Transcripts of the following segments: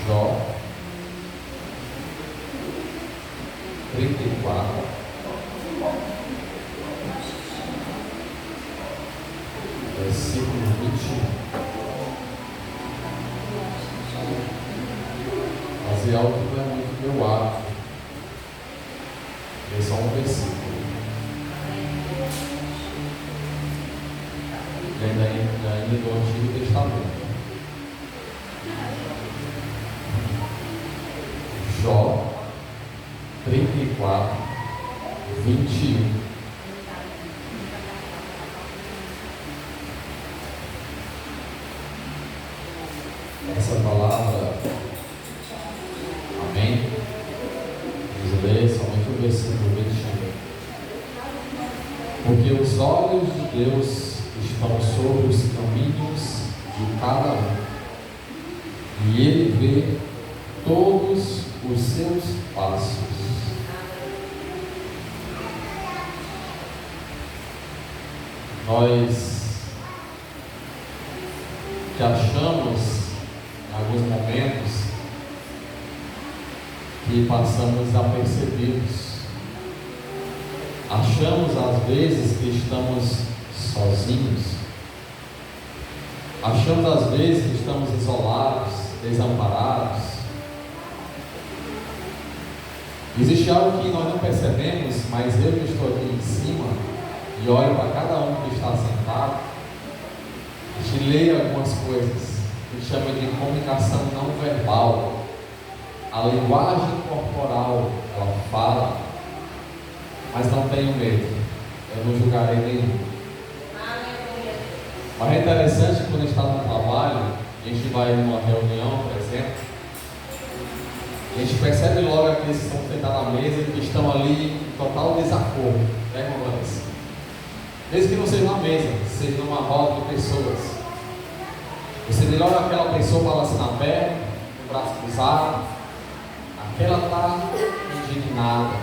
Jó 34, versículo 21. Fazer algo que não é muito meu hábito. É só um versículo. E ainda do Antigo Testamento. Jó 34, 21. Essa palavra, amém? Vamos ler somente o versículo 21. Porque os olhos de Deus estão sobre os caminhos de cada um, e Ele vê todos os seus passos. Nós que achamos em alguns momentos que passamos desapercebidos, achamos às vezes que estamos sozinhos, achamos às vezes que estamos isolados, desamparados. Existe algo que nós não percebemos, mas eu que estou aqui em cima e olho para cada um que está sentado, a gente lê algumas coisas que a gente chama de comunicação não verbal. A linguagem corporal, ela fala, mas não tenho medo, eu não julgarei nenhum. Mas é interessante que quando a gente está no trabalho, a gente vai numa reunião, por exemplo, a gente percebe logo aqueles que estão sentados na mesa que estão ali em total desacordo, né, irmãs? Mesmo que não seja na mesa, seja numa roda de pessoas, você vê logo aquela pessoa balançando a perna, com o braço cruzado, aquela está indignada,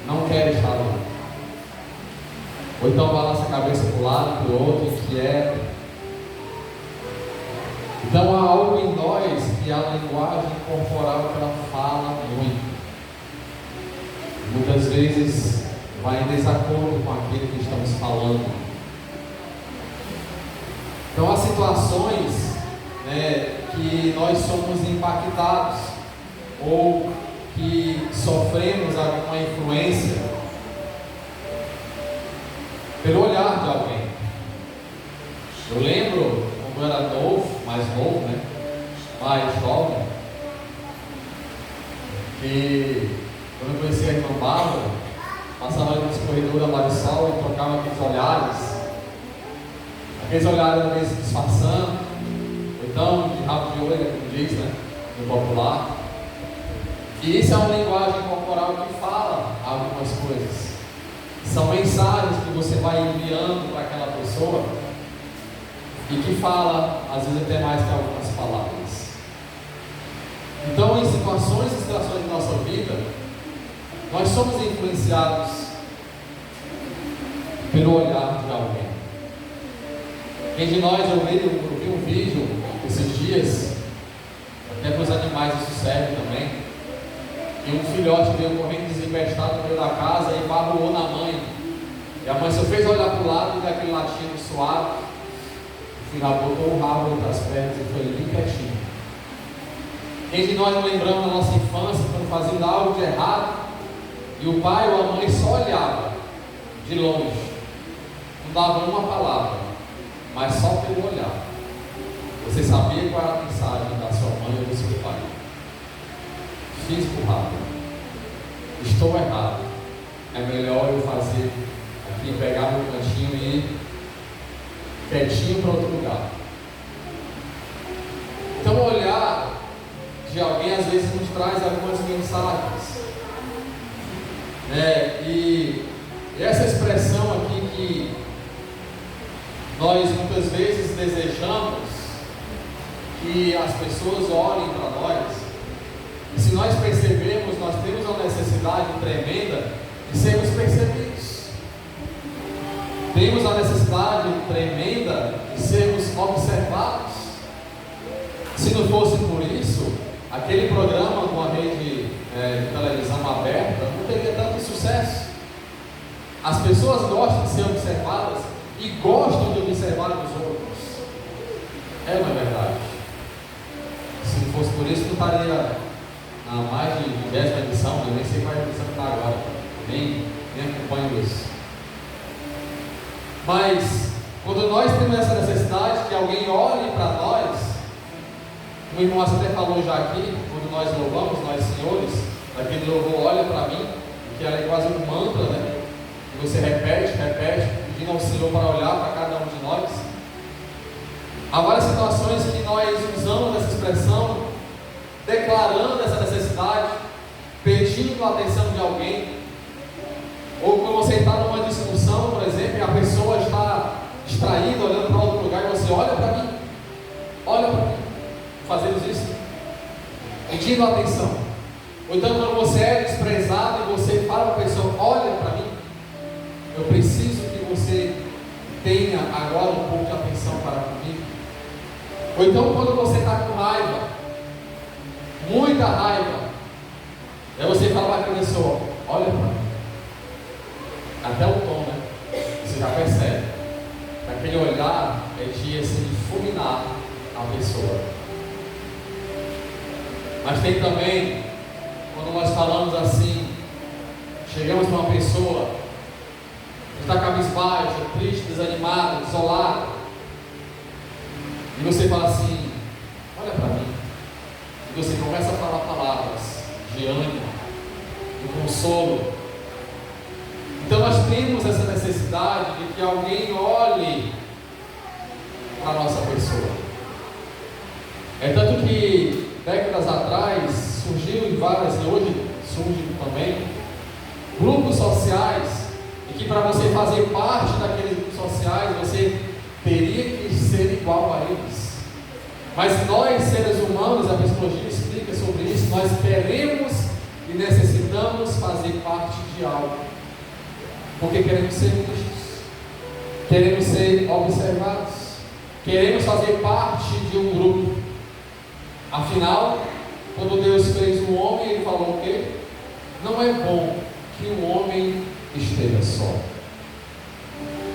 não quer estar ali. Ou então balança a cabeça para um lado, para o outro, inquieta. Então há algo em nós que a linguagem corporal que ela fala muito. Muitas vezes vai em desacordo com aquilo que estamos falando. Então há situações, né, que nós somos impactados ou que sofremos alguma influência pelo olhar de alguém. Eu lembro quando eu era mais novo, né? Mais jovem, que quando eu conheci a irmã Bárbara, passava ali nos corredores da Marisol e trocava aqueles olhares às vezes disfarçando, ou então de rabo de olho, como diz, né? No popular. E isso é uma linguagem corporal que fala algumas coisas. São mensagens que você vai enviando para aquela pessoa e que fala, às vezes, até mais que algumas palavras. Então, em situações e situações da nossa vida, nós somos influenciados pelo olhar de alguém. Quem de nós ouviu um vídeo esses dias, até para os animais isso serve também, e um filhote veio correndo desembestado no meio da casa e barulhou na mãe. E a mãe só fez olhar para o lado e daquele latido suave. O filho botou o rabo entre as pernas e foi bem quietinho. Quem de nós não lembramos da nossa infância quando fazendo algo de errado e o pai ou a mãe só olhava de longe, não dava uma palavra, mas só pelo olhar você sabia qual era a mensagem da sua mãe ou do seu pai? Fiz burrado, estou errado, é melhor eu fazer aqui, pegar meu cantinho e ir quietinho para outro lugar. Então o olhar de alguém às vezes nos traz algumas mensagens. E essa expressão aqui que nós muitas vezes desejamos que as pessoas olhem para nós, e se nós percebemos, nós temos uma necessidade tremenda de sermos percebidos. Temos a necessidade tremenda de sermos observados. Se não fosse por isso, aquele programa com a rede de televisão aberta não teria tanto sucesso. As pessoas gostam de ser observadas e gostam de observar os outros. Não é verdade? Se não fosse por isso, não estaria na mais de 10ª edição, eu nem sei qual edição está agora, nem acompanho isso. Mas, quando nós temos essa necessidade que alguém olhe para nós, o irmão até falou já aqui, quando nós louvamos, nós senhores, aquele louvor olha para mim, que é quase um mantra, né? E você repete, pedindo ao Senhor para olhar para cada um de nós. Há várias situações que nós usamos essa expressão, declarando essa necessidade, pedindo a atenção de alguém. Ou quando você está numa discussão, por exemplo, e a pessoa está distraída, olhando para outro lugar, e você olha para mim. Fazemos isso, pedindo atenção. Ou então quando você é desprezado e você fala para a pessoa, olha para mim, eu preciso que você tenha agora um pouco de atenção para comigo. Ou então quando você está com raiva, muita raiva, aí você fala para a pessoa, olha para mim. Até o tom, né? Você já percebe. Aquele olhar é de assim, fulminar a pessoa. Mas tem também, quando nós falamos assim, chegamos para uma pessoa que está cabisbaixa, triste, desanimada, isolada, e você fala assim, olha para mim, e você começa a falar palavras de ânimo, de consolo. Então nós temos essa necessidade de que alguém olhe para a nossa pessoa. É tanto que décadas atrás surgiu em várias, e hoje surgem também, grupos sociais, e que para você fazer parte daqueles grupos sociais, você teria que ser igual a eles. Mas nós, seres humanos, a psicologia explica sobre isso, nós queremos e necessitamos fazer parte de algo, porque queremos ser vistos, queremos ser observados, queremos fazer parte de um grupo. Afinal, quando Deus fez o homem, Ele falou o quê? Não é bom que o homem esteja só.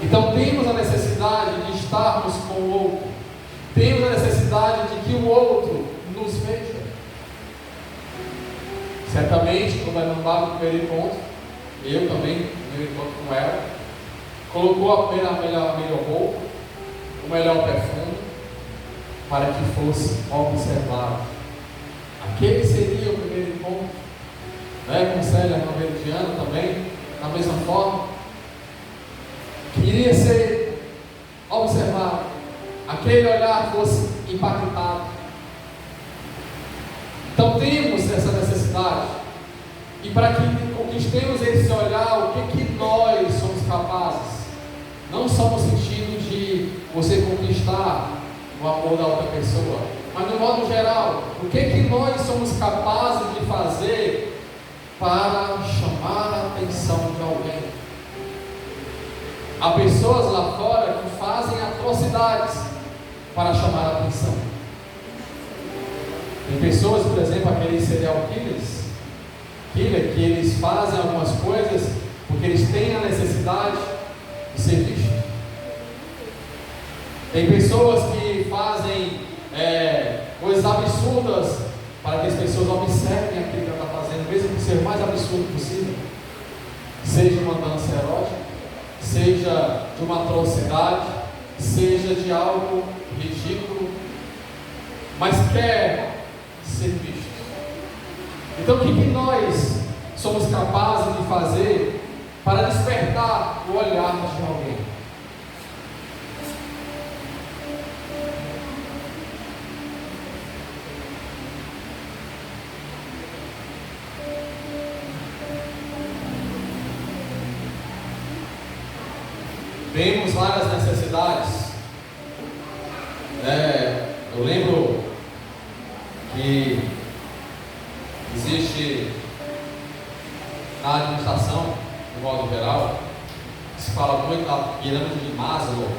Então temos a necessidade de estarmos com o outro, temos a necessidade de que o outro nos veja. Certamente, quando ela andava no primeiro encontro, eu também, no primeiro encontro com ela, colocou a melhor roupa, o melhor perfume, para que fosse observado. Aquele seria o primeiro encontro, né? Com Célia Noveldiana também, da mesma forma, queria ser observado, aquele olhar fosse impactado. Então temos essa necessidade, e para que conquistemos esse olhar, o que nós somos capazes, não só no sentido de você conquistar o amor da outra pessoa, mas no modo geral, o que nós somos capazes de fazer para chamar a atenção de alguém? Há pessoas lá fora que fazem atrocidades para chamar a atenção. Tem pessoas, por exemplo, aqueles serial killers, que eles fazem algumas coisas porque eles têm a necessidade de ser vistos. Tem pessoas que fazem coisas absurdas para que as pessoas observem aquilo que ela está fazendo, mesmo que seja o mais absurdo possível, seja uma dança erótica, seja de uma atrocidade, seja de algo ridículo, mas quer ser visto. Então o que nós somos capazes de fazer para despertar o olhar de alguém? vemos várias necessidades. Eu lembro que existe na administração, de modo geral, se fala muito da pirâmide de Maslow,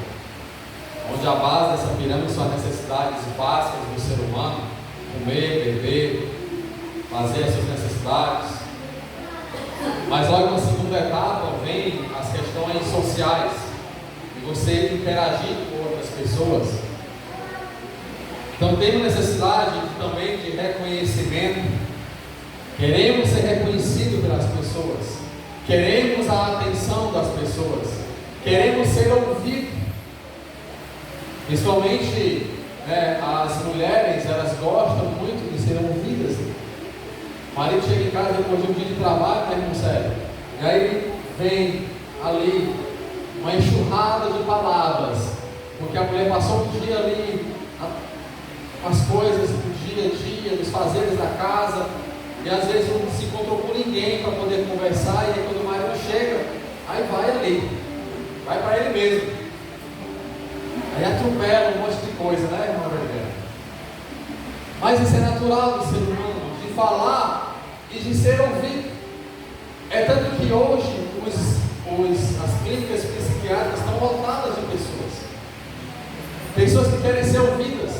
onde a base dessa pirâmide são as necessidades básicas do ser humano: comer, beber, fazer as suas necessidades. Mas logo na segunda etapa vem as questões sociais, de você interagir com outras pessoas. Então temos necessidade também de reconhecimento. Queremos ser reconhecidos pelas pessoas, queremos a atenção das pessoas, queremos ser ouvidos. Principalmente as mulheres, elas gostam muito de ser ouvidas. O marido chega em casa depois de um dia de trabalho, né, sério? E aí vem ali uma enxurrada de palavras, porque a mulher passou o dia ali, as coisas do dia a dia, dos fazeres da casa, e às vezes não se encontrou com ninguém para poder conversar, e aí quando o marido chega, aí vai ali, vai para ele mesmo, aí atropela um monte de coisa, né, irmã Verdadeira? Mas isso é natural do ser humano, de falar e de ser ouvido. É tanto que hoje as clínicas psiquiátricas estão lotadas de pessoas que querem ser ouvidas,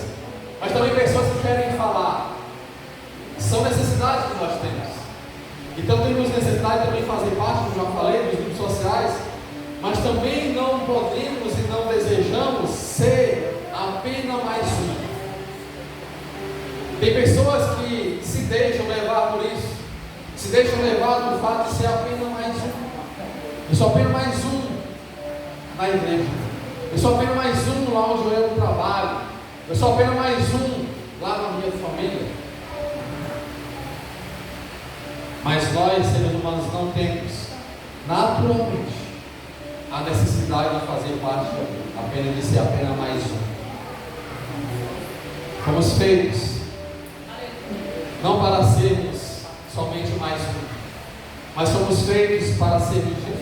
mas também pessoas que querem falar. São necessidades que nós temos. Então temos necessidade também de fazer parte, como já falei, dos grupos sociais, mas também não podemos e não desejamos ser apenas mais um. Tem pessoas que se deixam levar por isso, se deixam levar do fato de ser apenas mais um. Eu sou apenas mais um na igreja, eu sou apenas mais um lá onde eu trabalho, eu sou apenas mais um lá na minha família. Mas nós, seres humanos, não temos naturalmente a necessidade de fazer parte apenas de ser apenas mais um. Fomos feitos não para sermos somente mais um, mas somos feitos para sermos diferentes.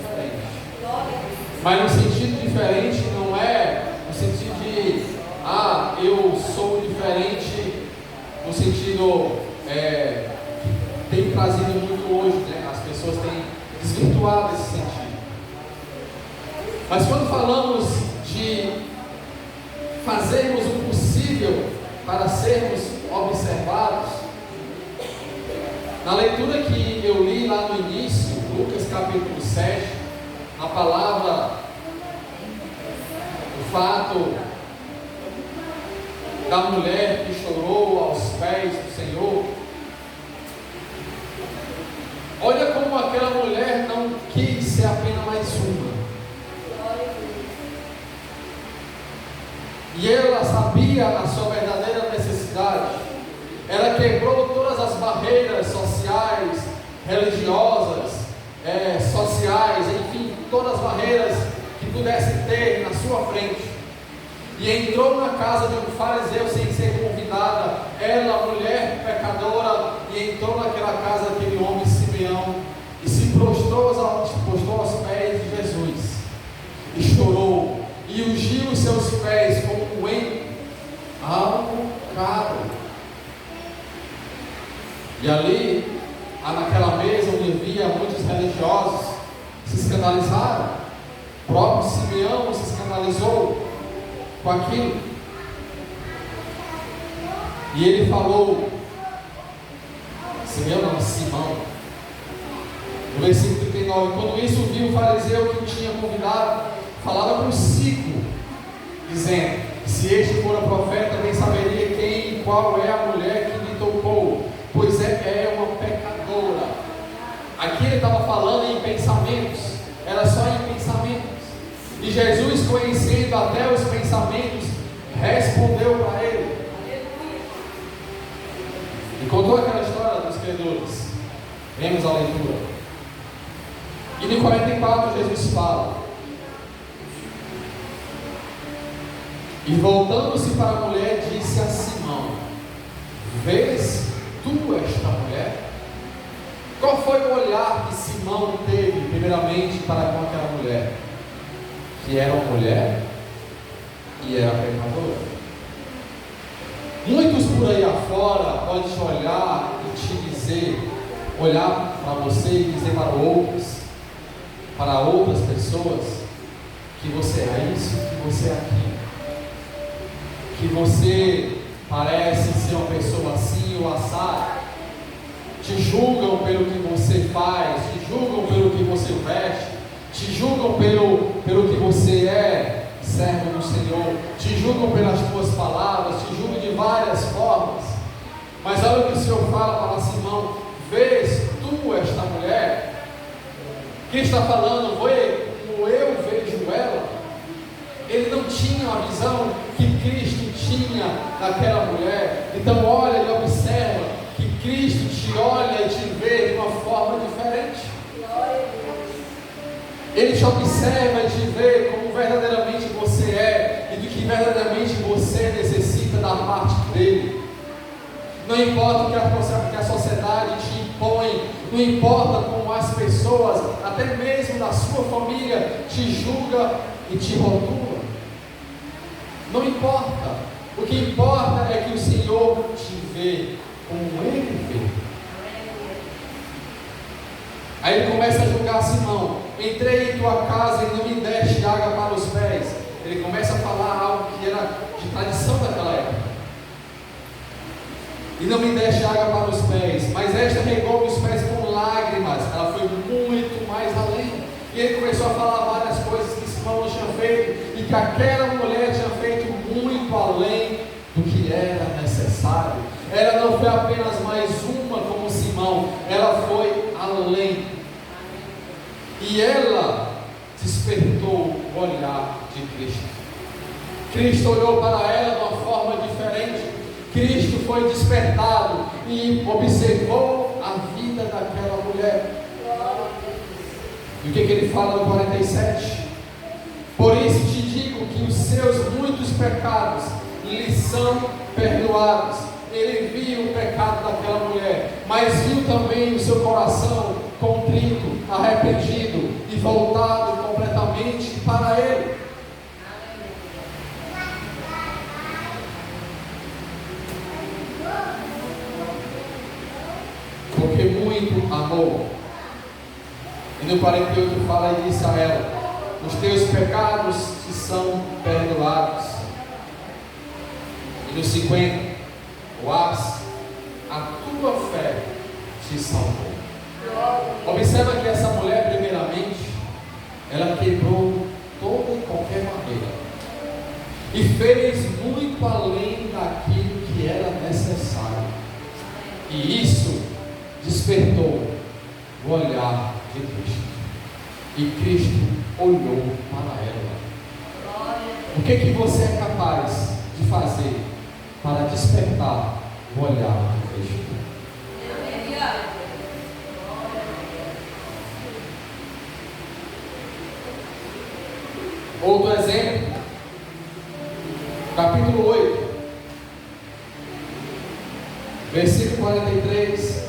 Mas no sentido diferente não é no sentido de eu sou diferente no sentido que tem trazido muito hoje, né? As pessoas têm desvirtuado esse sentido. Mas quando falamos de fazermos o possível para sermos observados, na leitura que eu li lá no início, Lucas capítulo 7, a palavra, o fato da mulher que chorou aos pés do Senhor. Olha como aquela mulher não quis ser apenas mais uma. E ela sabia a sua verdadeira necessidade. Ela quebrou todas as barreiras sociais, religiosas, sociais, enfim, todas as barreiras que pudesse ter na sua frente. E entrou na casa de um fariseu sem ser convidada. Ela, mulher pecadora, e entrou naquela casa daquele homem Simeão e se prostrou aos pés de Jesus e chorou e ungiu os seus pés como algo caro. E ali, naquela mesa onde havia muitos religiosos, se escandalizaram. O próprio Simeão se escandalizou com aquilo. E ele falou, Simeão não, Simão, no versículo 39, quando isso viu o fariseu que o tinha convidado, falava consigo, dizendo, se este for o profeta, bem saberia quem e qual é a mulher que lhe tocou, pois é uma pecadora. Aqui ele estava falando em pensamentos, era só em pensamentos. E Jesus, conhecendo até os pensamentos, respondeu para ele. E contou aquela história dos credores. Vemos a leitura. E no 44 Jesus fala. E voltando-se para a mulher, disse a Simão: vês tu esta mulher? Qual foi o olhar que Simão teve, primeiramente, para com aquela mulher? que era uma mulher e era pecadora. Muitos por aí afora podem te olhar e te dizer, olhar para você e dizer para outras pessoas, que você é isso, que você é aquilo, que você parece ser uma pessoa assim ou assado. Te julgam pelo que você faz, te julgam pelo que você veste, te julgam pelo que você é, servo do Senhor, te julgam pelas tuas palavras, te julgam de várias formas. Mas olha o que o Senhor fala para Simão: vês tu esta mulher? Quem está falando foi como eu vejo ela. Ele não tinha a visão que Cristo tinha daquela mulher. Então olha e observa que Cristo te olha e te vê de uma forma diferente. Ele te observa e te vê como verdadeiramente você é e do que verdadeiramente você necessita da parte dele. Não importa o que a sociedade te impõe, não importa como as pessoas, até mesmo da sua família, te julga e te rotula. Não importa. O que importa é que o Senhor te vê como Ele vê. Aí ele começa a julgar Simão: entrei em tua casa e não me deste água para os pés. Ele começa a falar algo que era de tradição daquela época. E não me deste água para os pés, mas esta regou os pés com lágrimas. Ela foi muito mais além. E ele começou a falar várias coisas que Simão não tinha feito, e que aquela mulher tinha feito muito além do que era necessário. Ela não foi apenas mais uma como Simão, ela foi além. E ela despertou o olhar de Cristo. Cristo olhou para ela de uma forma diferente. Cristo foi despertado e observou a vida daquela mulher. E o que ele fala no 47? Por isso te digo que os seus muitos pecados lhe são perdoados. Ele viu o pecado daquela mulher, mas viu também o seu coração contrito, arrependido e voltado completamente para Ele. Porque muito amou. E no 48 fala e disse a ela: os teus pecados te são perdoados. E no 50, o ápice: a tua fé te salvou. Observa que essa mulher, primeiramente, ela quebrou toda e qualquer barreira e fez muito além daquilo que era necessário. E isso despertou o olhar de Cristo. E Cristo olhou para ela. O que você é capaz de fazer para despertar o olhar de Cristo? Outro exemplo, capítulo 8, versículo 43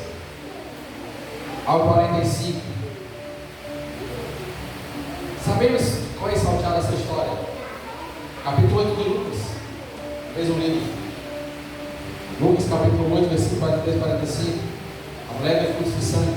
ao 45. Sabemos qual é salteada essa história? Capítulo 8 de Lucas, mesmo livro. Lucas capítulo 8, versículo 43 e 45. A mulher de fluxo de sangue.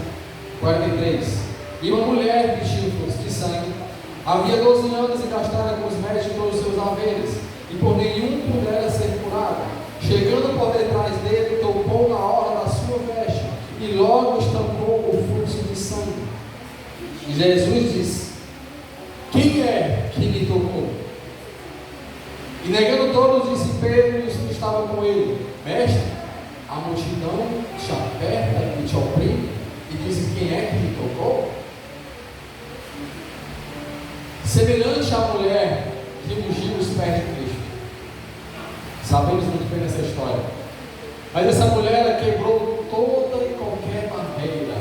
43. E uma mulher que tinha fluxo de sangue havia 12 anos e gastara com os médicos todos os seus haveres, e por nenhum pudera ser curada. Chegando por detrás dele, tocou na orla da sua veste, e logo estancou o fluxo de sangue. E Jesus disse: quem é que me tocou? E negando todos, disse Pedro e os que estavam com ele: mestre, a multidão te aperta e te oprime, e dizes: quem é que me tocou? Semelhante à mulher que ungiu os pés de Cristo. Sabemos muito bem dessa história. Mas essa mulher quebrou toda e qualquer barreira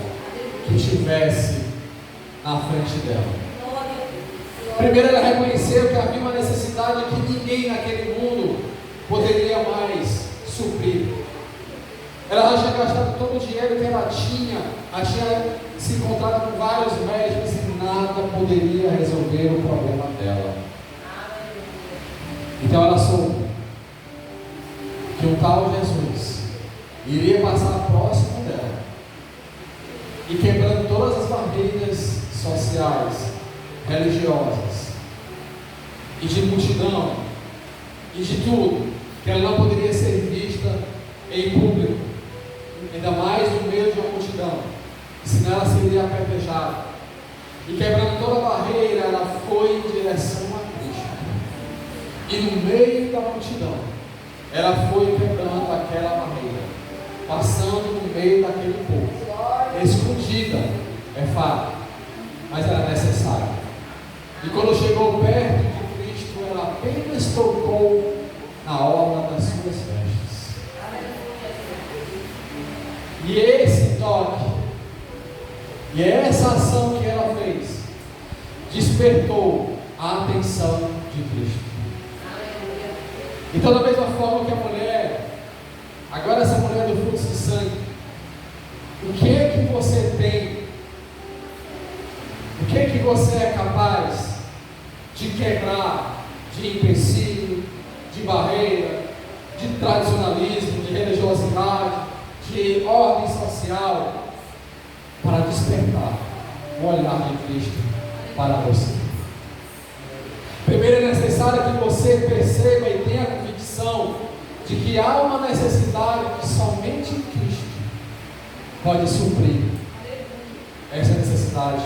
que tivesse na frente dela. Primeiro, ela reconheceu que havia uma necessidade que ninguém naquele mundo poderia mais suprir. Ela já tinha gastado todo o dinheiro que ela tinha se encontrado com vários médicos e nada poderia resolver o problema dela. Então ela soube que um tal Jesus iria passar próximo dela e quebrando todas as barreiras sociais, religiosas e de multidão e de tudo, que ela não poderia ser vista em público, ainda mais no meio de uma multidão, senão ela seria apedrejada. E quebrando toda a barreira, ela foi em direção a Cristo. E no meio da multidão, ela foi quebrando aquela barreira, passando no meio daquele povo, escondida, é fato, mas era necessário. E quando chegou perto de Cristo, ela apenas tocou na orla das suas vestes. E esse toque, e essa ação que ela fez, despertou a atenção de Cristo. Então, da mesma forma que a mulher, agora essa mulher do fluxo de sangue, o que é que você tem? O que é que você é capaz de quebrar, de empecilho, de barreira, de tradicionalismo, de religiosidade, de ordem social, para despertar o olhar de Cristo para você? Primeiro é necessário que você perceba e tenha a convicção de que há uma necessidade que somente Cristo pode suprir essa necessidade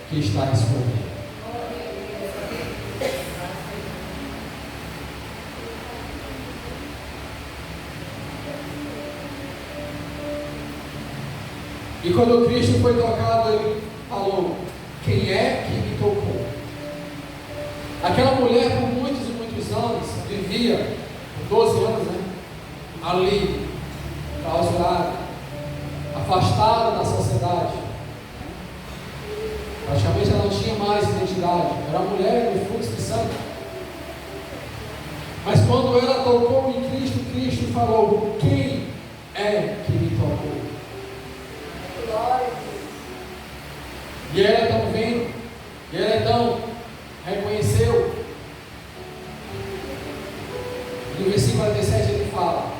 que está em sua vida. E quando Cristo foi tocado, ele falou: quem é que me tocou? Aquela mulher, por muitos e muitos anos, vivia, por 12 anos, ali, clausurada, afastada da sociedade. Praticamente ela não tinha mais identidade, era a mulher do fluxo de sangue. Mas quando ela tocou em Cristo, Cristo falou: quem é que me tocou? E ela então vendo, e ela então reconheceu. No versículo 47 ele fala: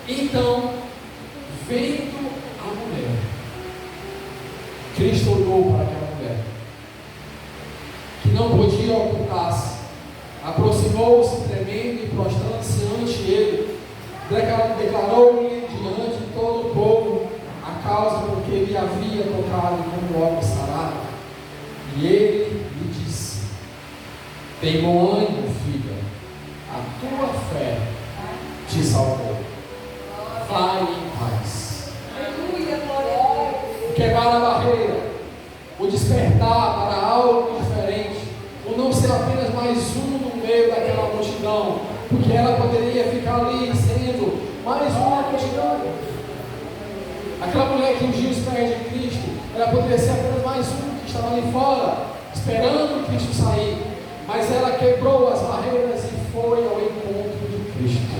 então, vendo a mulher, Cristo olhou para aquela mulher, que não podia ocultar-se, aproximou-se tremendo e prostrando-se ante ele, declarou-lhe diante de todo o povo a causa porque ele havia tocado como homem sarado. E ele lhe disse: tem bom ânimo, filha, a tua fé te salvou. Vai em paz. O quebrar a barreira, o despertar para algo diferente, o não ser apenas mais um no meio daquela multidão, porque ela poderia ficar ali sendo mais uma multidão. Aquela mulher que ungiu os pés de Cristo, ela poderia ser apenas mais um que estava ali fora, esperando Cristo sair. Mas ela quebrou as barreiras e foi ao encontro de Cristo.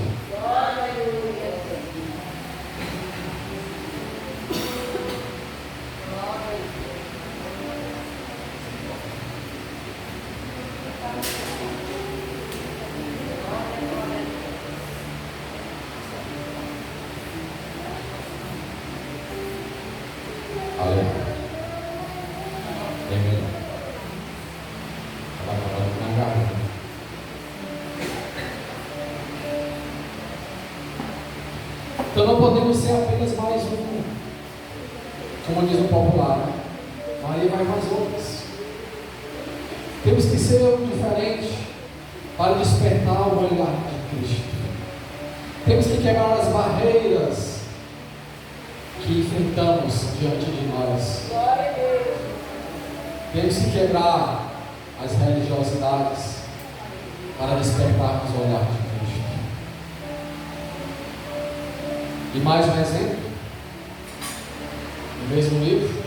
Então não podemos ser apenas mais um, como diz o popular, Maria vai mais outras. Temos que ser um diferente para despertar o olhar de Cristo. Temos que quebrar as barreiras que enfrentamos diante de nós. Temos que quebrar as religiosidades para despertarmos o olhar de Cristo. E mais um exemplo, no mesmo livro,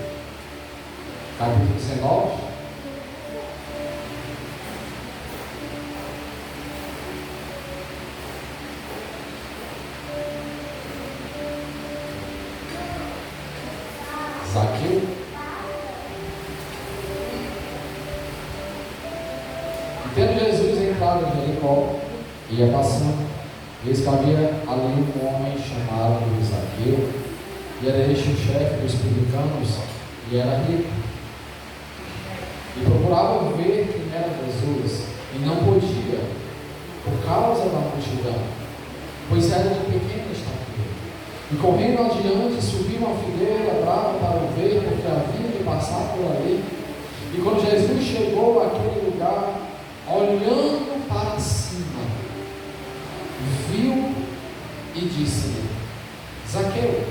capítulo 19. Zaqueu. Tendo Jesus entrado em Jericó, Ia passando, eis que havia ali um homem chamado Zaqueu, e era este o chefe dos publicanos, e era rico. E procurava ver quem era Jesus, e não podia, por causa da multidão, pois era de pequena estatura. E correndo adiante, subiu uma figueira brava para o ver, porque havia de passar por ali. E quando Jesus chegou àquele lugar, olhando para cima, viu e disse-lhe: Zaqueu,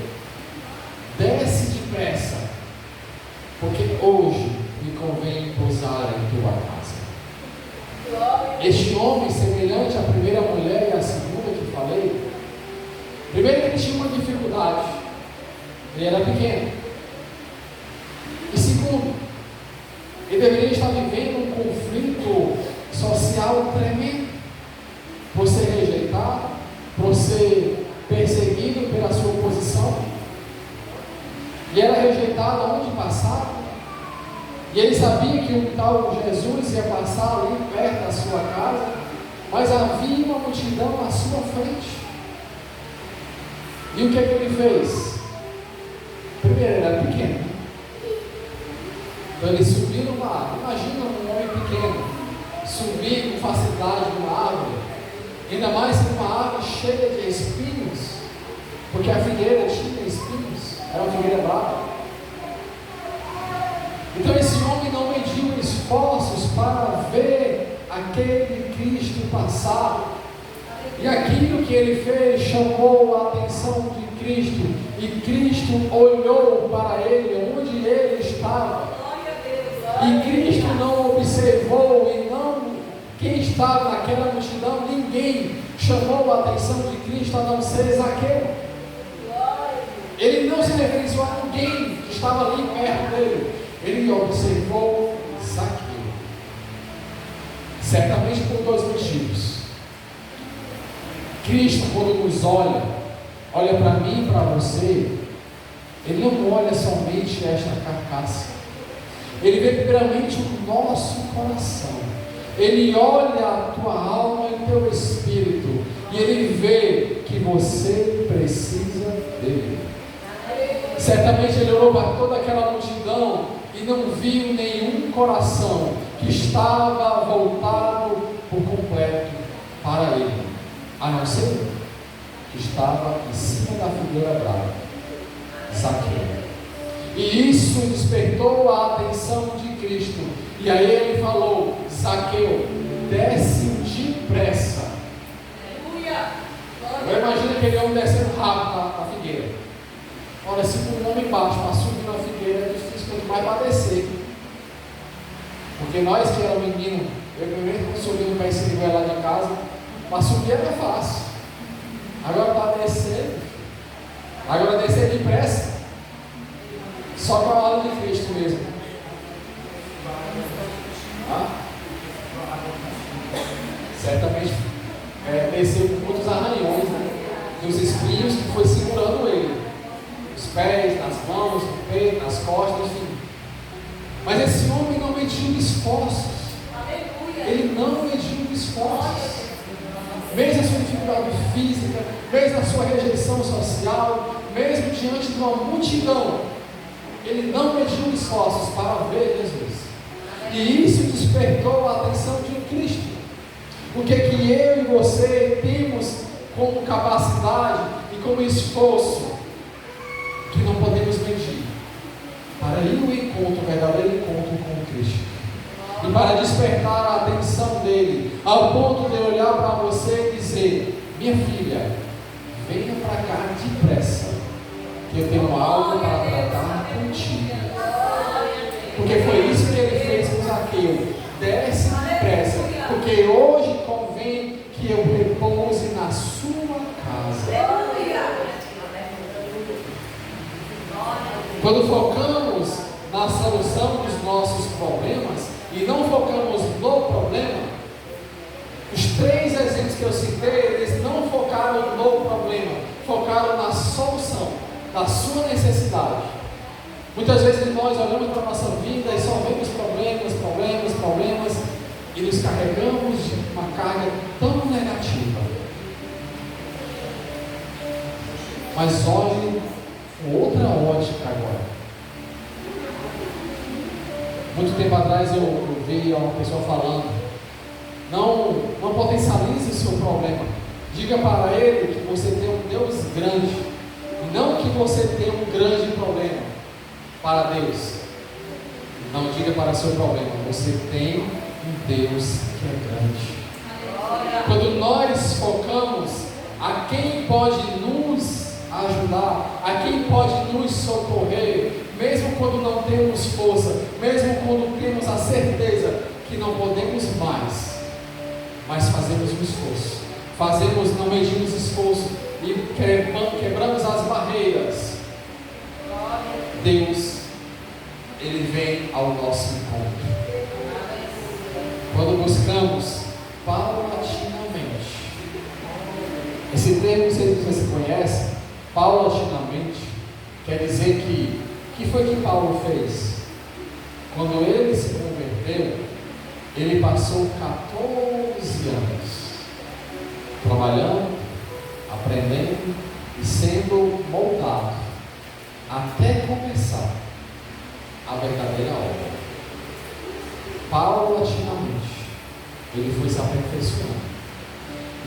desce depressa, porque hoje me convém pousar em tua casa. Este homem, semelhante à primeira mulher e à segunda que falei, primeiro ele tinha uma dificuldade, ele era pequeno. E segundo, ele deveria estar vivendo um conflito social tremendo, por ser rejeitado, por ser perseguido pela sua posição, e era rejeitado aonde passava. E ele sabia que um tal Jesus ia passar ali perto da sua casa, mas havia uma multidão à sua frente. E o que é que ele fez? Primeiro, ele era pequeno, então ele subiu numa árvore. Imagina um homem pequeno subir com facilidade numa árvore, ainda mais numa árvore cheia de espinhos, porque a figueira tinha espinhos, era uma figueira brava. Então esse homem não mediu esforços para ver aquele Cristo passar, e aquilo que ele fez chamou a atenção de Cristo, e Cristo olhou para ele onde ele estava, e Cristo não observou, e não quem estava naquela multidão, ninguém chamou a atenção de Cristo a não ser Zaqueu. Ele não se referenciou a ninguém que estava ali perto dele. Ele observou Zaqueu, certamente por dois motivos. Cristo, quando nos olha para mim e para você, Ele não olha somente esta carcaça, Ele vê primeiramente o nosso coração, Ele olha a tua alma e o teu espírito, e Ele vê que você precisa dele. Certamente Ele olhou para toda aquela multidão e não viu nenhum coração que estava voltado por completo para Ele, a não ser um que estava em cima da figueira brava, Zaqueu. E isso despertou a atenção de Cristo. E aí Ele falou: Zaqueu, desce depressa. Eu imagino aquele homem descendo rápido na figueira. Olha, se um homem baixo para subir na figueira é difícil, quanto mais para descer. Porque nós que éramos meninos, eu primeiro quando subi no pé escrever lá de casa, para subir era fácil. Agora para descer depressa, só com a aula de Cristo mesmo. Certamente desceu com muitos arranhões, né? Dos espinhos que foi segurando ele, os pés, nas mãos, no peito, nas costas, enfim. Mas esse homem não mediu esforços. Ele não mediu esforços. Mesmo a sua dificuldade física, mesmo a sua rejeição social, mesmo diante de uma multidão, ele não mediu esforços para ver Jesus. E isso despertou a atenção de Cristo. O que eu e você temos como capacidade e como esforço que não podemos medir para ir ao encontro, o verdadeiro encontro com Cristo, e para despertar a atenção dele, ao ponto de olhar para você e dizer: minha filha, venha para cá depressa, que eu tenho algo para tratar contigo. Porque foi isso que ele fez com Zaqueu: desce depressa, porque hoje convém que eu repouse na sua casa. Quando focamos na solução dos nossos problemas e não focamos no problema, os três exemplos que eu citei, eles não focaram no problema, focaram na solução da sua necessidade. Muitas vezes nós olhamos para a nossa vida e só vemos problemas, e nos carregamos de uma carga tão negativa. Mas olhe com outra ótica agora. Muito tempo atrás eu vi uma pessoa falando: não potencialize o seu problema. Diga para ele que você tem um Deus grande, e não que você tem um grande problema para Deus. Não diga para o seu problema, você tem um Deus que é grande. Quando nós focamos a quem pode nos ajudar, a quem pode nos socorrer, mesmo quando não temos força, mesmo quando temos a certeza que não podemos mais, mas fazemos um esforço, não medimos esforço e quebramos as barreiras, Deus, Ele vem ao nosso encontro. Quando buscamos paulatinamente, esse termo, não sei se você conhece, paulatinamente, quer dizer que foi que Paulo fez? Quando ele se converteu, ele passou 14 anos trabalhando, aprendendo e sendo moldado até começar a verdadeira obra. Paulatinamente ele foi se aperfeiçoando.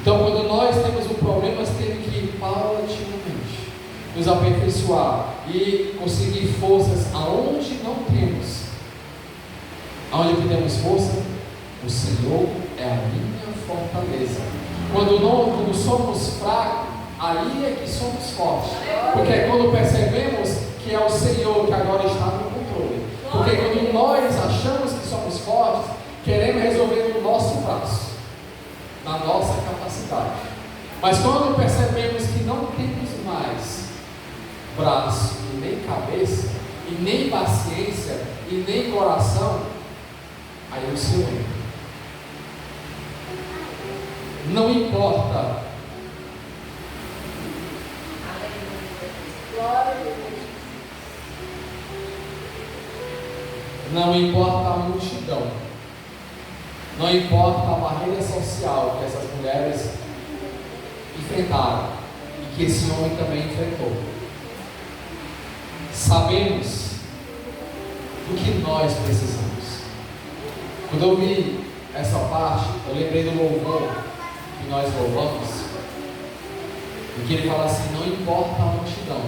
Então, quando nós temos um problema, nós temos que ir paulatinamente nos aperfeiçoar e conseguir forças aonde não temos. Aonde que temos força? O Senhor é a minha fortaleza. Quando somos fracos, aí é que somos fortes. Porque é quando percebemos que é o Senhor que agora está no controle. Porque quando nós achamos que somos fortes, queremos resolver no nosso braço, na nossa capacidade. Mas quando percebemos que não temos mais braço, e nem cabeça, e nem paciência, e nem coração, aí o Senhor entra. Não importa. Não importa a multidão. Não importa a barreira social que essas mulheres enfrentaram e que esse homem também enfrentou. Sabemos do que nós precisamos. Quando eu vi essa parte, eu lembrei do louvor que nós louvamos, e que ele fala assim: não importa a multidão,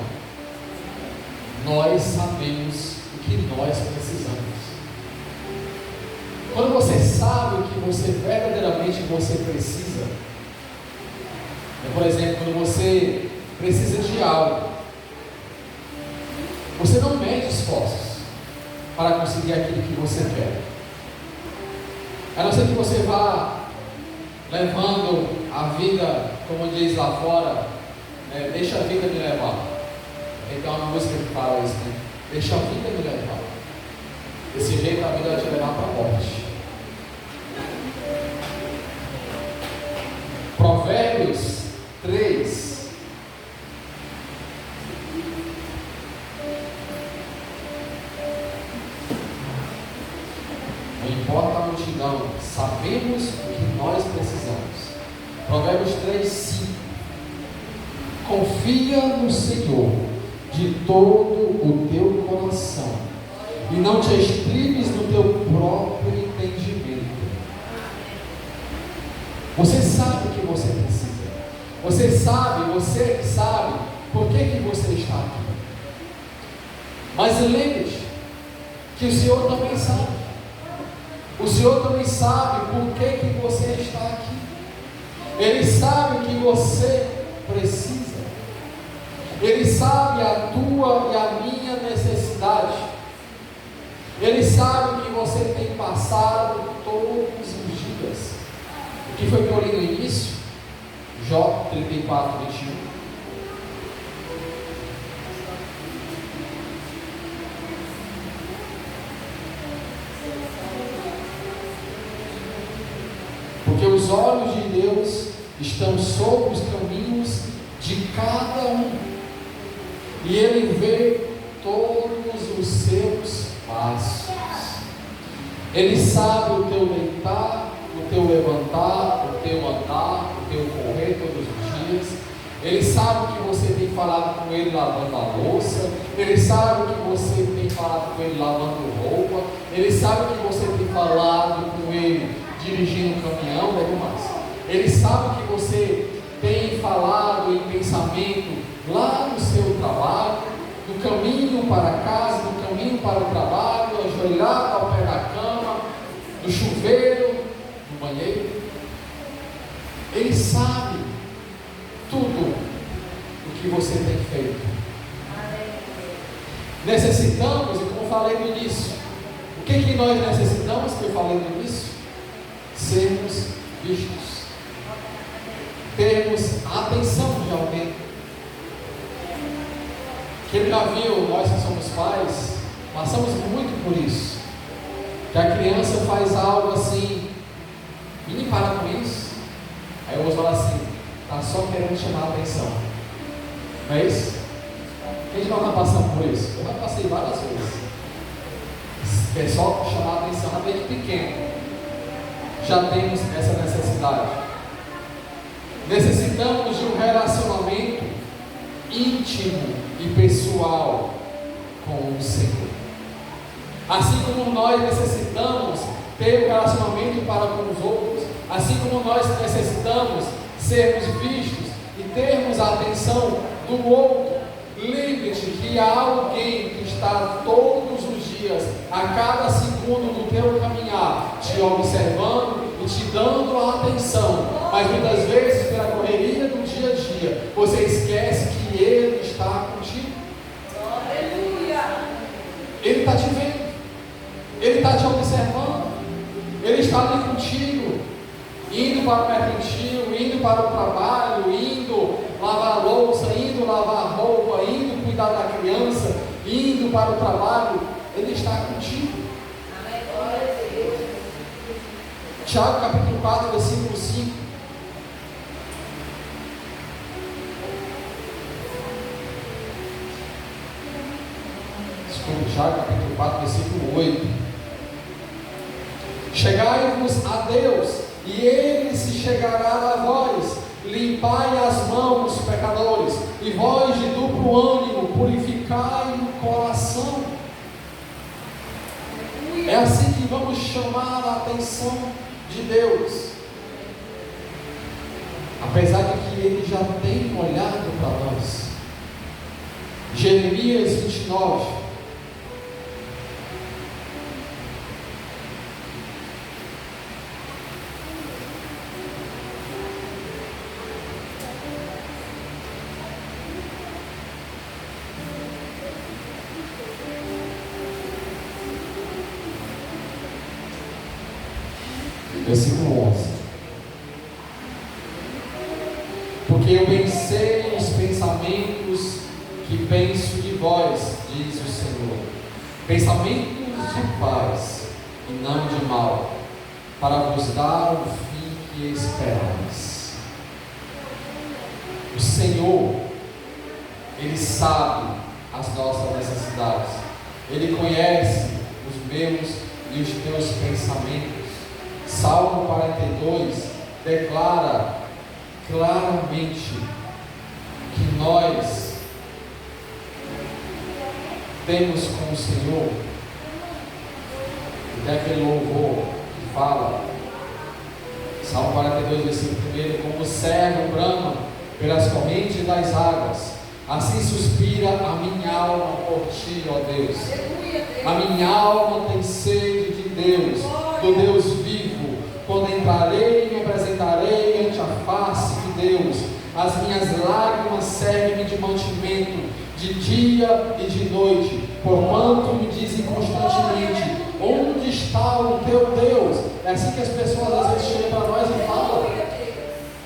nós sabemos o que nós precisamos. Quando você sabe o que você verdadeiramente precisa, por exemplo, quando você precisa de algo, você não mede esforços para conseguir aquilo que você quer, a não ser que você vá levando a vida, como diz lá fora, deixa a vida me levar. Então uma música que fala isso, né? Deixa a vida me levar. Desse jeito a vida vai te levar para a morte. Provérbios 3. Não importa a multidão, sabemos o que nós precisamos. Provérbios 3, 5. Confia no Senhor de todo o teu coração e não te estribes no teu próprio entendimento. Você sabe o que você precisa. Você sabe por que você está aqui. Mas lembre-te que o Senhor também sabe. O Senhor também sabe por que você está aqui. Ele sabe o que você precisa. Ele sabe a tua e a minha necessidade. Ele sabe o que você tem passado todos os dias. O que foi que eu li no início? Jó 34, 21. Porque os olhos de Deus estão sobre os caminhos de cada um, e Ele vê todos os seus passos. Ele sabe o teu deitar o teu levantar, o teu andar, o teu correr todos os dias. Ele sabe o que você tem falado com Ele lavando a louça. Ele sabe o que você tem falado com Ele lavando roupa. Ele sabe o que você tem falado com Ele dirigindo um caminhão, mais. Ele sabe o que você tem falado em pensamento lá no seu trabalho, no caminho para casa, no caminho para o trabalho, ajoelhado ao pé da cama, no chuveiro, no banheiro. Ele sabe tudo o que você tem feito. Necessitamos, e como falei no início, o que nós necessitamos, que eu falei no início? Sermos vistos, termos a atenção de alguém. Quem já viu, nós que somos pais, passamos muito por isso, que a criança faz algo assim, menino, para com isso. Aí eu vou falar assim, está só querendo chamar a atenção, não é isso? Quem de nós está passando por isso? Eu já passei várias vezes. É só chamar a atenção desde pequeno. Já temos essa necessidade. Necessitamos de um relacionamento íntimo e pessoal com o Senhor. Assim como nós necessitamos ter um relacionamento para com os outros, assim como nós necessitamos sermos vistos e termos a atenção do outro, lembre-te que há alguém que está todos os dias, a cada segundo do teu caminhar, te observando e te dando a atenção. Mas muitas vezes, pela correria do dia a dia, você esquece que Ele está contigo. Ele está te vendo, Ele está te observando, Ele está ali contigo, indo para o mercantil, indo para o trabalho, indo lavar a louça, indo lavar a roupa, indo cuidar da criança, indo para o trabalho. Ele está contigo. Tiago capítulo 4, versículo 5. Desculpa, Tiago capítulo 4, versículo 8. Chegai-vos a Deus, e Ele se chegará a vós. Limpai as mãos, pecadores, e vós de duplo ânimo, purificai o coração. É assim que vamos chamar a atenção de Deus. Apesar de que Ele já tem olhado para nós. Jeremias 29. Versículo 11. Porque eu bem sei os pensamentos que penso de vós, diz o Senhor, pensamentos de paz e não de mal, para vos dar o fim que esperais. O Senhor, Ele sabe as nossas necessidades, Ele conhece os meus e os teus pensamentos. Salmo 42 declara claramente que nós temos com o Senhor, e daquele louvor que fala, Salmo 42, versículo 1, como o servo brama pelas correntes das águas, assim suspira a minha alma por ti, ó Deus. A minha alma tem sede de Deus, do Deus vivo. Quando entrarei e me apresentarei ante a face de Deus, as minhas lágrimas servem-me de mantimento, de dia e de noite, porquanto me dizem constantemente: onde está o teu Deus? É assim que as pessoas às vezes chegam para nós e falam.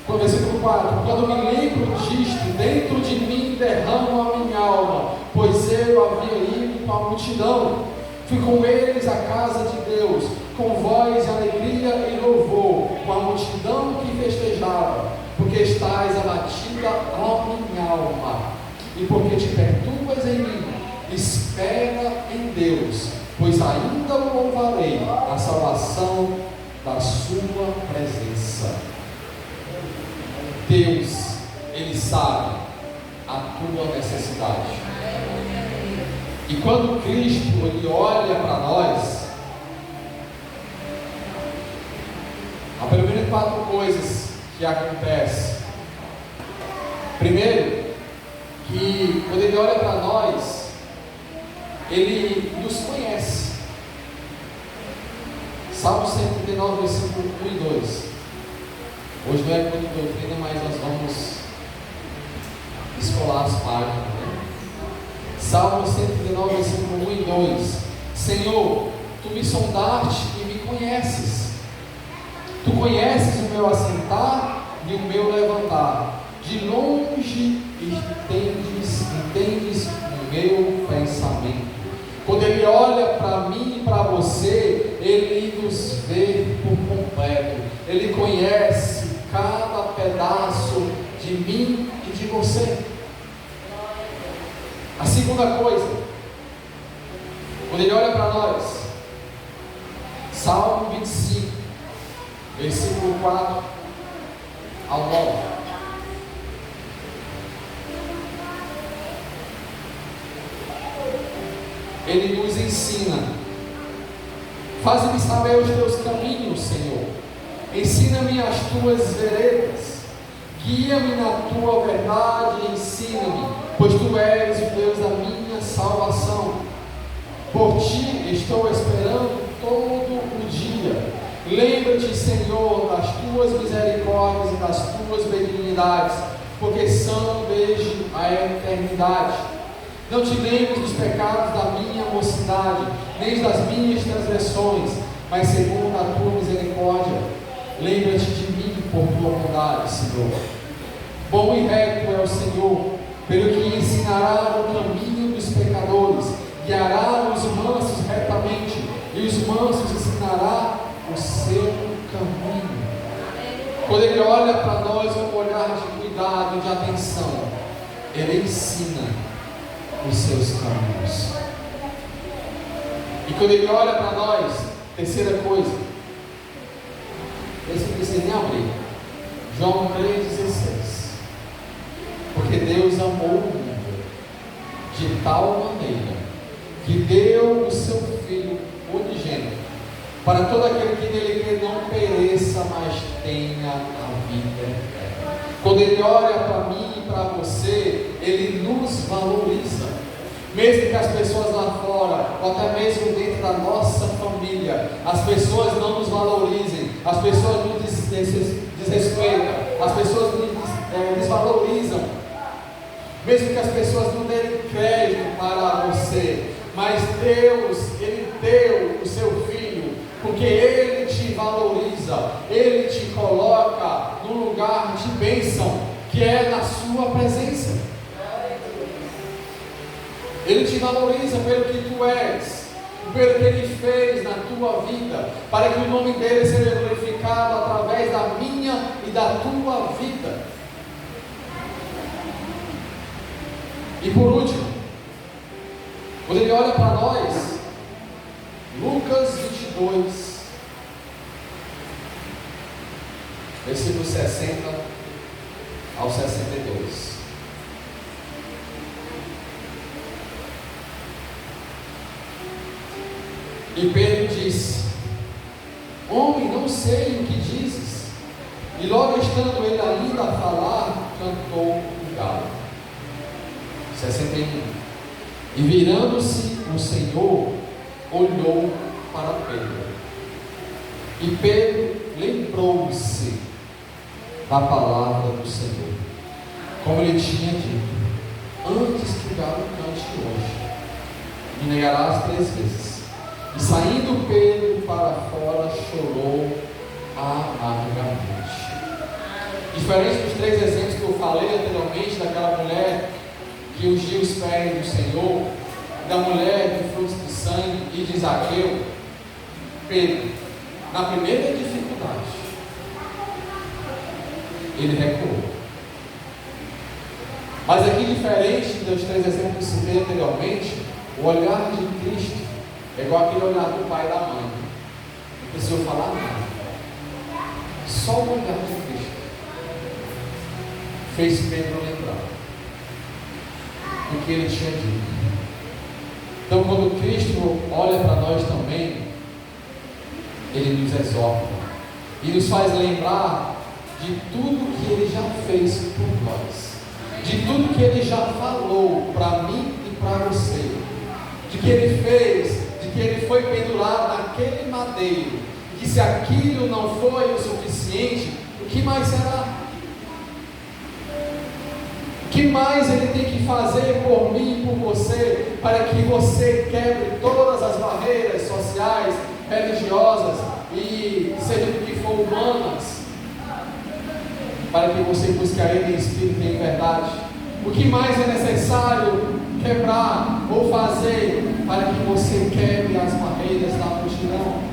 No versículo 4: quando me lembro disto, dentro de mim derramo a minha alma, pois eu havia ido com a multidão, fui com eles à casa de Deus, com voz de alegria e louvor, com a multidão que festejava, porque estás abatida, ó minha alma, e porque te perturbas em mim. Espera em Deus, pois ainda o louvarei, a salvação da sua presença. Deus, Ele sabe a tua necessidade. E quando Cristo Ele olha para nós, há pelo menos 4 coisas que acontecem. Primeiro, que quando Ele olha para nós, Ele nos conhece. Salmo 139, versículo 1 e 2. Hoje não é muito doutrina, mas nós vamos escolar as páginas, né? Salmo 139, versículo 1 e 2. Senhor, Tu me sondaste e me conheces. Tu conheces o meu assentar e o meu levantar. De longe entendes o meu pensamento. Quando Ele olha para mim e para você, Ele nos vê por completo. Ele conhece cada pedaço de mim e de você. A segunda coisa, quando Ele olha para nós, Salmo 25, versículo 4 ao 9. Ele nos ensina: faz-me saber os teus caminhos, Senhor. Ensina-me as tuas veredas. Guia-me na tua verdade e ensina-me, pois tu és o Deus da minha salvação. Por ti estou esperando todo o dia. Lembra-te, Senhor, das tuas misericórdias e das tuas benignidades, porque são desde a eternidade. Não te lembres dos pecados da minha mocidade, nem das minhas transgressões, mas segundo a tua misericórdia, lembra-te de mim por tua bondade, Senhor. Bom e reto é o Senhor, pelo que ensinará o caminho dos pecadores, guiará os mansos retamente, e os mansos ensinará o seu caminho. Quando Ele olha para nós com um olhar de cuidado, de atenção, Ele ensina os seus caminhos. E quando Ele olha para nós, terceira coisa, esse não precisa nem abrir, João 3,16. Porque Deus amou o mundo de tal maneira que deu o seu Filho unigênito, para todo aquele que nele crê não pereça, mas tenha a vida eterna. Quando Ele olha para mim e para você, Ele nos valoriza. Mesmo que as pessoas lá fora, ou até mesmo dentro da nossa família, as pessoas não nos valorizem, as pessoas nos desrespeitam, as pessoas nos desvalorizam, mesmo que as pessoas não deem crédito para você, mas Deus, Ele deu o seu Filho, porque Ele te valoriza, Ele te coloca num lugar de bênção, que é na sua presença. Ele te valoriza pelo que tu és, pelo que Ele fez na tua vida, para que o nome dEle seja glorificado através da minha e da tua vida. E por último, quando Ele olha para nós, Lucas 22, versículo 60 ao 62. E Pedro disse: homem, não sei o que dizes. E logo estando ele ainda a falar, cantou o galo. 61. E virando-se o Senhor, olhou para Pedro. E Pedro lembrou-se da palavra do Senhor, como ele tinha dito: antes que o galo cante hoje, me negarás 3 vezes. E saindo Pedro para fora, chorou amargamente. Diferente dos 3 exemplos que eu falei anteriormente, daquela mulher que ungiu os pés do Senhor, da mulher de frutos de sangue e de Zaqueu, Pedro, na primeira dificuldade, ele recuou. Mas aqui, diferente dos 3 exemplos que citei anteriormente, o olhar de Cristo é igual aquele olhar do pai e da mãe. Não precisou falar nada. só o olhar de Cristo fez Pedro lembrar do que ele tinha dito. Então, quando Cristo olha para nós também, Ele nos exorta e nos faz lembrar de tudo que Ele já fez por nós, de tudo que Ele já falou para mim e para você, de que Ele fez, de que Ele foi pendurado naquele madeiro, e que se aquilo não foi o suficiente, o que mais será? O que mais Ele tem que fazer por mim e por você, para que você quebre todas as barreiras sociais, religiosas e seja do que for humanas, para que você busque a Ele em espírito e em verdade? O que mais é necessário quebrar ou fazer para que você quebre as barreiras da multidão?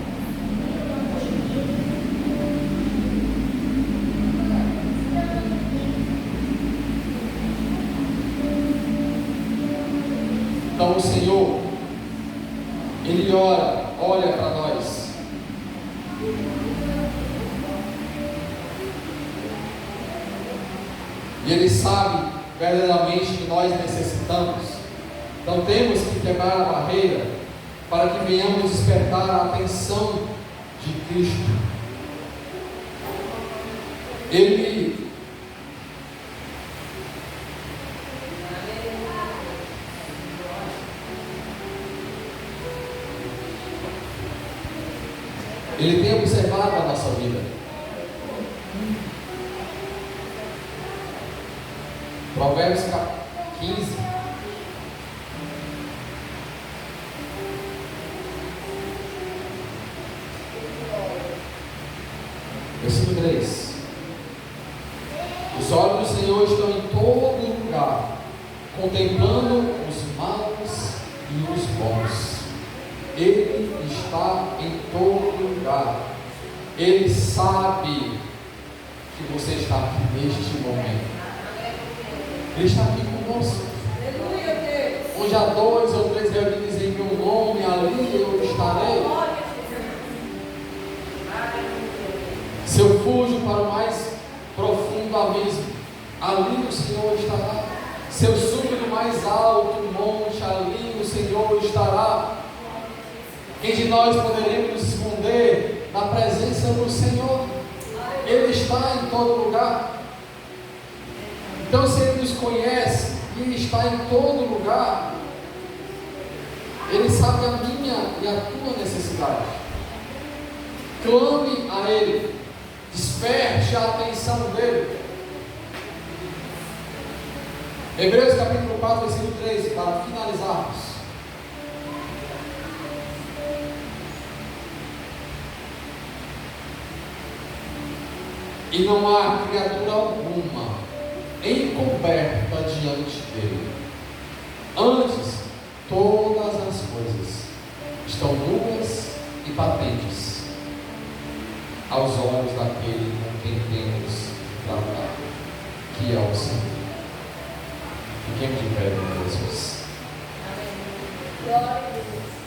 Então o Senhor, Ele olha para nós. E Ele sabe verdadeiramente que nós necessitamos. Então temos que quebrar a barreira para que venhamos despertar a atenção de Cristo. Ele tem observado a nossa vida. Provérbios 15. Versículo 3. Os olhos do Senhor estão em todo lugar, contemplando os maus e os bons. Ele está em todo lugar. Ele sabe que você está aqui neste momento. Ele está aqui conosco. Onde há 2 ou 3 reunidos em meu nome, ali eu estarei. Se eu fujo para o mais profundo abismo, ali o Senhor estará. Se eu subo no mais alto monte, ali o Senhor estará. Quem de nós poderemos nos esconder na presença do Senhor? Ele está em todo lugar. Então, se Ele nos conhece e está em todo lugar, Ele sabe a minha e a tua necessidade. Clame a Ele, desperte a atenção dEle. Hebreus capítulo 4, versículo 3, para finalizarmos. E não há criatura alguma encoberta diante dele. Antes, todas as coisas estão nuas e patentes aos olhos daquele com quem temos tratado, que é o Senhor. Fiquemos de pé, Jesus. Glória a Deus.